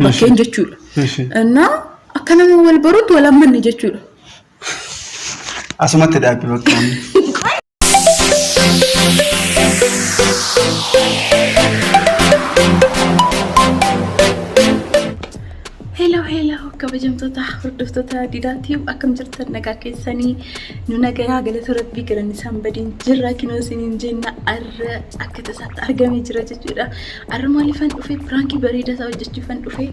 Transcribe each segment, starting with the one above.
bakkeen jechuudha. Innaa akka nama wal baruutti wal ammanne jechuudha. Asumatti dhaabbii bakkaan. Hello kabajamtoota hordoftoota Diidaatiif akkam jirtan nagaa keessanii nu nagaa galata Rabbii galanni isaan badiin jirra kinoo isiniin jenna arra akka tasaatti argamee jira jechuudha. Arra maaliifan dhufee piraankii bareedaa isaa hojjechuufan dhufee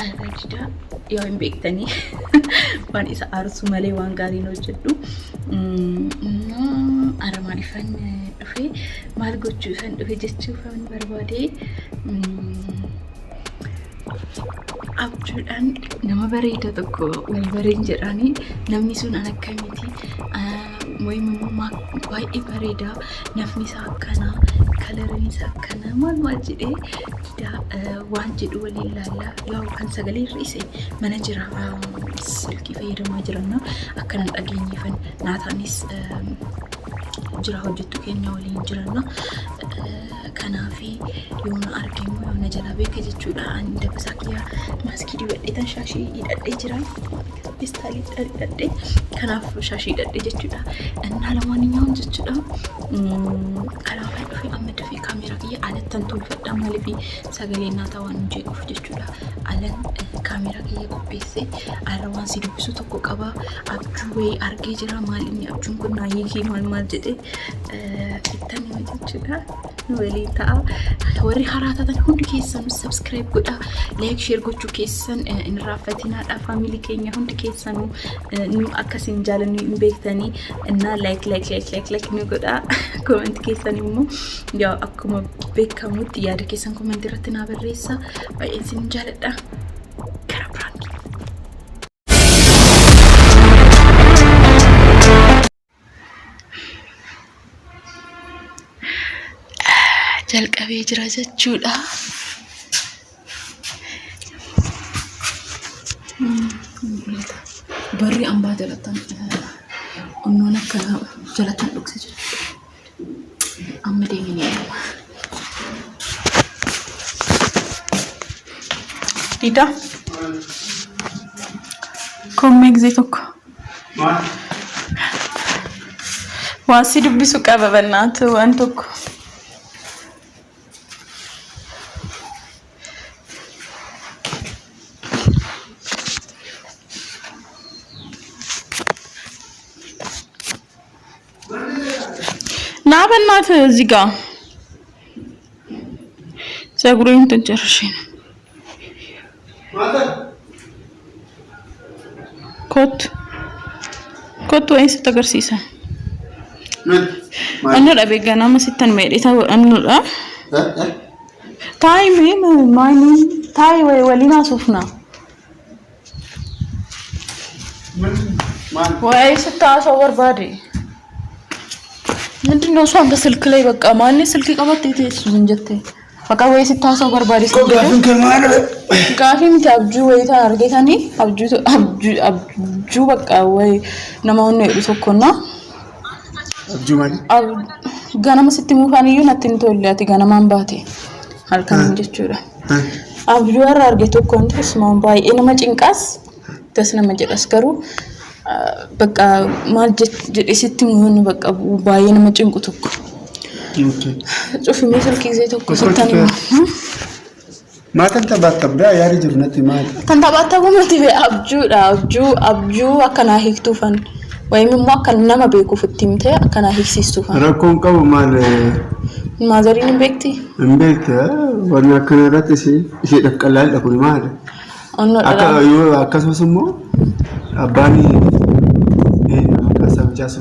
arra Diidaa yoo hin beektanii waan isa aarsu malee waan gaarii hojjedhu. Arra maaliifan dhufee maal gochuufan dhufee jechuufan barbaade abjuudhaan nama bareeda tokko wal bareen jedhanii namni sun an akkamiti mooyimmoo baay'ee bareeda nafni isaa akkana kalariin isaa akkana maal jedhee waan jedhu waliin laalla yoo kan sagalee hir'ise mana jira silkii fayyadamaa jiranna akkanan dhageenyeefan naataanis jira hojjettu keenya waliin jiranna kanaafi yoona argamu yoona jala beeka jechuudha ani dabasa kiyya maaskii dibadheetan shaashii hidhadhee jira pistaalii hidhadhee kanaaf shaashii hidhadhee jechuudha innaa lamaaniyyaan jechuudha kanaafan dhufee amma dafee kaameeraa kiyya alattan tolfadha maaliifi sagalee naataa waan jedhuuf jechuudha alan kaameeraa kiyya qopheesse arra waan si dubbisu tokko qaba abjuu wayii argee jira maalinni abjuun kun naayikii maal jedhee ittanii jechuudha waliin ta'a warri haaraa taatan hundi keessan subscribe godha like share gochuu keessan in raafatinaadha family keenya hundi keessan nu akkasiin jaalannu hin beektanii innaa like nu godha comment keessan immoo yaa akkuma beekamutti yaada keessan comment irratti naa barreessa baay'een sin jaaladha gara prank jalqabee jira jechuudha. Barri ambaa jalatan onnoon akka jalatan dhugse jechuudha. Amma deemnee Diida kommee gisee tokko waan si dubbisu qaba bannaatu waan tokko ናበናት እዚህ ጋር ፀጉሬን ተጨርሼ ነው ኮት ወይስ ተገርሲሳ እነ ለበገና መስተን መሄድ እንላ ታይም ማይኒ ታይ ወሊና ሱፍና ወይስ ታሰወር ባዲ ምንድነው እሷን በስልክ ላይ በቃ ማን ስልክ ቀበጥ ይተስ እንጀቴ በቃ ወይ ሲታሰው በርባዲስ ጋፊን ከማለ ጋፊን ታብጁ ወይ ታርጌታኒ አብጁ በቃ ወይ ነማውን ነው ይሶኮና አብጁ ማለት ገና መስጥሙ ካንዩ ነትን ተወላቲ ገና ማንባቴ አልካን እንጀቹራ አብጁ አርጌቶ ኮንትስ ማን ባይ እነማ ጭንቃስ ተስነ መጀለስ ከሩ በቃ ማልጀት ጀሲትሙን በቃ ባየነ መጭንቁት እኮ ኦኬ ጾፍ መስልክ ጊዜ ተኮ ሰታኒ ማተን ተባተብዳ ያሪ ጅርነት ማለት ተንታባተቡ መቲበ አብጁ አከና ሂክቱፈን ወይም ማከናማ በኩ ፍቲምተ አከና ሂክሲስቱፈን ረኮን ቀው ማለ ማዘሪን ቤክቲ እንቤት ወና ከነራት እሺ ደቀላል ለኩል ማለት አከሶስሞ አባኒ አካሳብቻሱ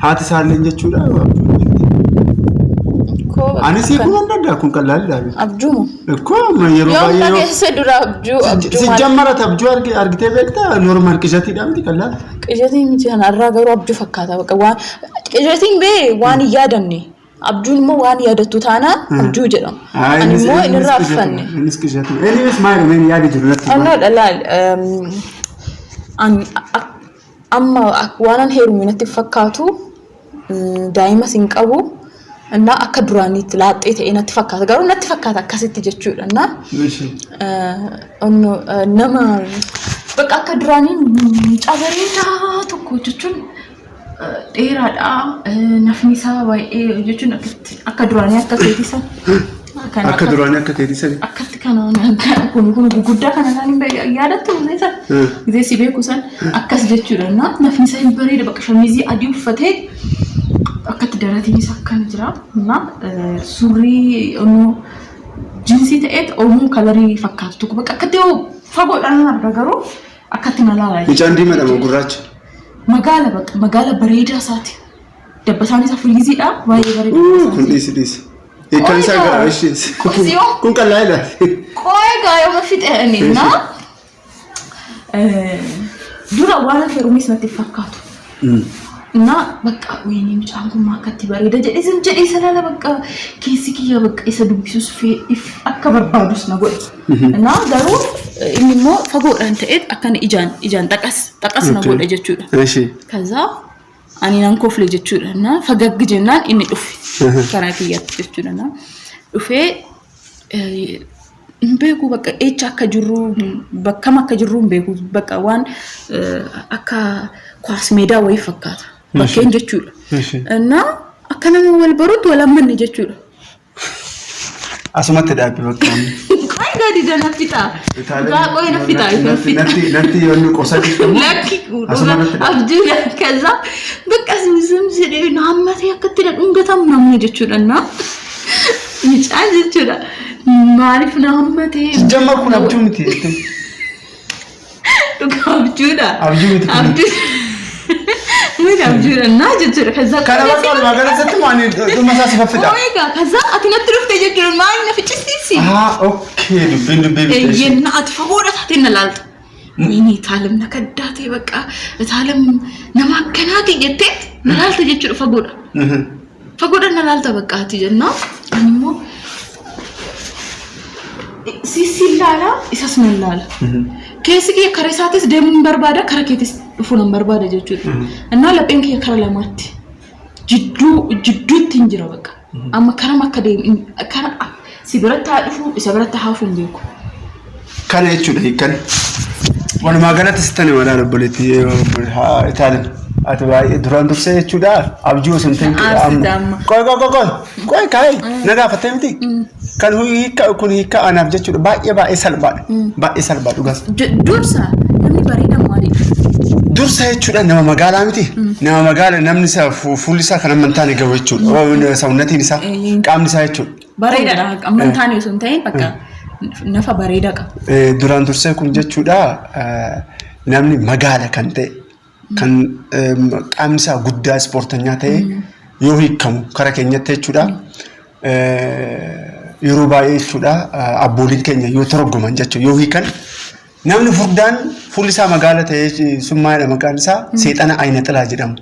ሃት ሳለኝ ጀቹዳ አንሲ ኩንደዳ ኩን ቀላል ዳቢ አብጁሙ እኮ የሮባዬ ነው የሰዱራ አብጁ ሲጀመረ አብጁ አርግቴ በቅታ ኖርማል ቅጀቲ ዳምቲ ቀላል ቅጀቲ ምንጭና አራገሩ አብጁ ፈካታ በቃ ቅጀቲን በ ዋን ያደኒ አብጁን ሞ ዋን ያደቱ ታና አብጁ ጀለም አንሞ እንራፈን እንስ ቅጀቲ ኤኒዌይስ ማይ ምን ያዲጅ ረት አና ደላል amma waanan heeruminatti fakkaatu daa'ima sin qabu እና akka duraaniitti laaxxee ta'e natti fakkaata garuu natti fakkaata akkasitti jechuudha na nama bakka akka duraanii cabareedaa tokko jechuun dheeraadha nafni isaa baay'ee jechuun akka duraanii akka keetisa akka duraanii akka keetisa akkatti kana kun guguddaa kana naan yaadattu neesa gizee si beeku san akkas jechuudha na nafni isaa bareeda bakka shamizii adii uffatee akkatti daraatiin isaa akkana jira na suurrii jinsii ta'eet oomuu kalarii fakkaatu tokko bakka akkatti fagoodhaan arga garuu akkatti nalaala mucaan diimaadha gurraacha magala bareedaa isaati dabbasaan isaa firiiziidha baay'ee bareeda kun dhiisi kan isaa gara ishees kun qal'aadha qoy gaayoma fixeeni na dura waan feerumis natti fakkaatu na bakka wayni mucaan kun akkatti bareeda jedhee salala bakka keessi kiyya bakka isa dubbisuus akka barbaadus na godhe na garuu inni immoo fagoodhaan ta'eet akkana ijaan xaqas na godhe jechuudha kaza ani nan kofle jechuudha na fagaggi jennaan inni dhufe karaa kiyyatti jechuudha na dhufee beeku bakka echa akka jirru bakka makka jirru beeku bakka waan akka kwaas meedaa way fakkaata bakkeen jechuudha na akka nama wal baruutti wal ammanne jechuudha asumatti dhaabbi bakka qoy gadi dana fita qoy na fita natti yoonni qosati lakki abjuudha kaza bakka simsim sidee naammatee akkatti dhungatam namni jechuudha na micaa jechuudha maaliif naammatee jamma kun abjuu miti abjuudha abjuu abjuudha na jechuudha kaza kana bakka magana satti maani dhuma isaa sifafida kaza ati natti dhufte jechuudha maali na ficcisiisi okay dubbiin yenna ati fagoodha taatee na laalta wayni taalam na kaddaatee bakka taalam nama akkanaati jettee na laalta jechuudha fagoodha na laalta bakka ati jenna ani immoo sisi laala isas na laala keessi kiyya kara isaatis deemuun barbaada kara keetis dhufuun barbaada jechuudha እና lapheen kiyya kara lamaatti jidduutti hin jira bakka amma karam akka deemu kara si biratti dhufu isa biratti haafuun beeku kana jechuudha hiikan walumaa galatti sitani walaal obboleetti itaalan ati baay'ee duraan dursee jechuudha abjuu osoo amma qoy kaay nagaafattee miti kan kun hiika anaaf jechuudha baay'ee salphaadha dhugaas dursa namni bareeda maaliidha dursa jechuudha nama magaalaa miti nama magaala namni isaa fuulli isaa kan amantaan gahu jechuudha sawunnatiin isaa qaamni isaa jechuudha bareedaadha amantaan osoo hin ta'in bakka nafa bareeda qaba duraan dursee kun jechuudha namni magaala kan ta'e kan qaamni isaa guddaa ispoortanyaa ta'e yoo hiikamu kara keenyatti jechuudha yeroo baay'ee jechuudha abbooliin keenya yoo torgoman jechuudha yoo hiikan namni furdaan fuulli isaa magaala ta'e summaadha maqaan isaa seexana ayna xilaa jedhamu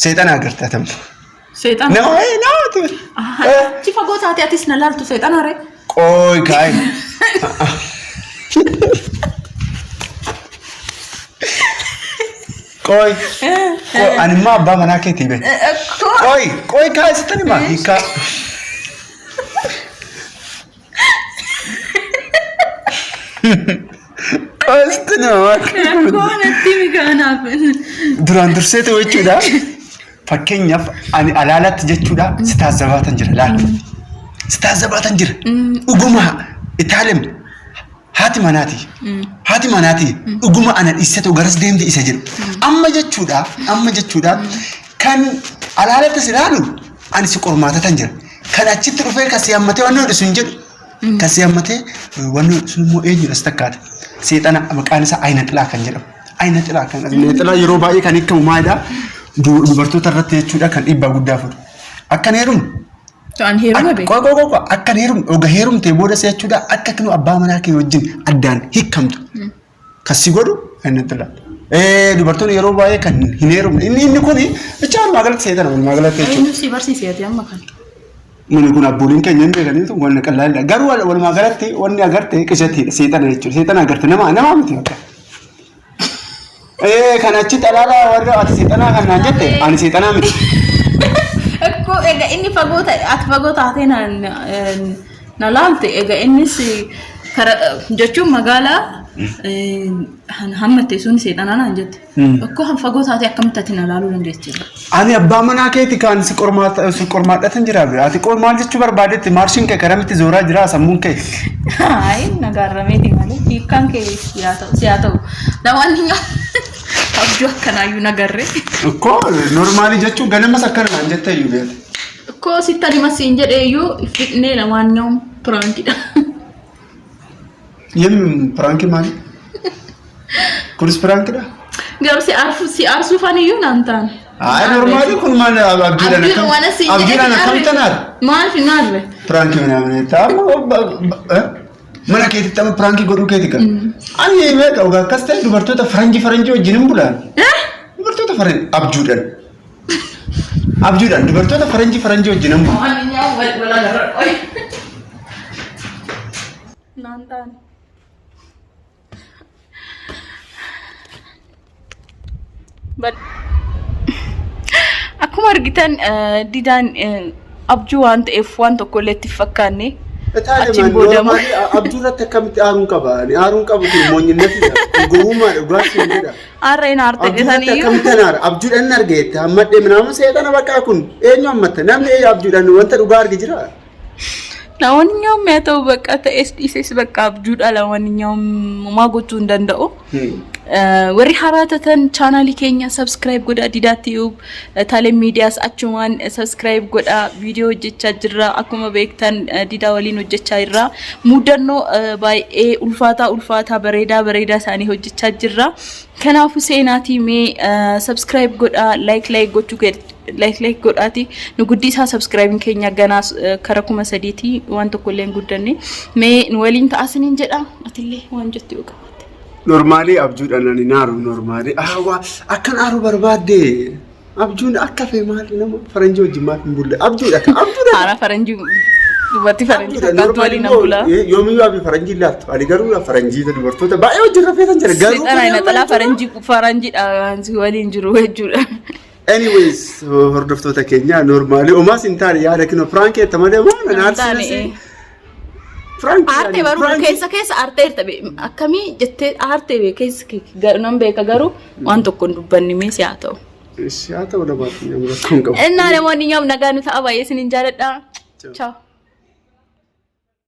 seexana agartatamu seexana ci fagoo taate atis na laaltu seexana ree qoy kaay qoy anima abba mana keetii be qoy kaay sitani ma hiika Astana koonatti migaanaaf duraan dursee ta'u jechuudha fakkeenyaaf ani alaalatti jechuudha sitaazabaatan jira laal sitaazabaatan jira dhuguma itaalem haati manaati dhuguma ana dhiisatu garas deemte isa jedhu amma jechuudha kan alaalatti silaalu ani si qormaatatan jira kan achitti dhufee kasi hammatee waan hodhu sun jedhu kasi hammatee waan hodhu sun immoo eenyudha stakkaata seexana maqaan isaa ayna xilaa kan jedhamu ayna xilaa kan xilaa yeroo baay'ee kan hiikamu maalidha dubartoota irratti jechuudha kan dhiibbaa guddaa fudhu akkan heerumu Tuan heerume be. Koko akkan heerumtee booda jechuudha akka kinu abbaa manaa kee wajjin addaan hiikamtu kasi godhu ayna xilaa dubartoonni yeroo baay'ee kan hin heerumne inni kun bichaan magaalatti seetana magaalatti jechuudha. Eenyu si barsiiseeti amma kan. Muni kun abbooliin keenya hin beekaniitu wanni qal'aadha. Garuu walumaa galatti wanni agarte qishattiidha seetana jechuudha. Seetana agarte nama miti akka. Kan achi xalaala warra ati seetana kan naan jette ani seetana miti. ko ega inni fagota at fagota atena na lamte ega inni si jechu magala hammate sun seedana nan jette ko han fagota ati akamtati na lalu dandeetti ani abba mana keeti kan si qormaadha tan jira be ati qormaal jechu barbaadetti marshin ke karamti zora jira sammun ke ay nagarrameti male hikan ke siyato lawaninya abju akkanayu nagarre ko normali jechu ganama sakkana nan jette yubeet ko sittani masin jedheeyu fitne lawannam prankida yem pranki mali kuris prankida garu si arsu faniyu nantan ay normali kun mal abdilana kamtanar mal finarre pranki menamne ta mana keeti tam pranki godu keeti kan ani me dauga kaste dubartota faranji wajjinin bulan dubartota faranji abjudan dubartota faranji wajjinin bulan aninya wala garra oy nantan but akkuma argitan didan abjuu waan ta'eef waan tokko illee itti fakkaanne achiin boodamu abjuurratti akkamitti aaruun qaba aaruun qabu kun moonyinatti gowwummaa dhugaatti hin jedha aarreen aarte jedhanii akkamitti aara abjuudhaan argeetta hammadhee minaamu seexana bakka kun eenyu hammatta namni abjuudhaan wanta dhugaa arge jira ለማንኛውም ያተው በቃ ተኤስዲሲስ በቃ አብጁዳ ለማንኛውም ማጎቹ እንደንደው ወሪ ሐራተተን ቻናሊ ኬኛ ሰብስክራይብ ጎዳ ዲዳ ቲዩብ ታለ ሚዲያስ አቹማን ሰብስክራይብ ጎዳ ቪዲዮ ጀቻ ጅራ አኩመ በክተን ዲዳ ወሊን ወጀቻ ይራ ሙደኖ ባይ ኡልፋታ በሬዳ ሳኒ ወጀቻ ጅራ ከናፉ ሴናቲ ሜ ሰብስክራይብ ጎዳ ላይክ ጎቹ like godati nu guddisa subscribing kenya gana karakuma saditi wanto kollen guddanne me walin ta asinin jedha atille wan jetti o qabate normally abjuudhaan ani naaru normally awa akkan aru barbaade abjuun akka fe maal nama faranji wajjin maaf hin bulle abjuudha ara faranji dubatti faranji takkantu walin ambula yoomiyyuu abi faranji laattu ani garuu faranji dubartoota baay'ee wajjin rafeetan jira garuu ana tala faranji dhaan walin jiru wajjuudha anyways hordoftoota keenya normally omas intaani yaada kino prank tamade mana naarsi prank arte baru keessa arte irtabe akkami jette arte be keessa nan beeka garu waan tokko dubbanni me siyaata'u wala baatu namni kun qabu enna le wonni nyam naganu ta'aba yesin jaaladha ciao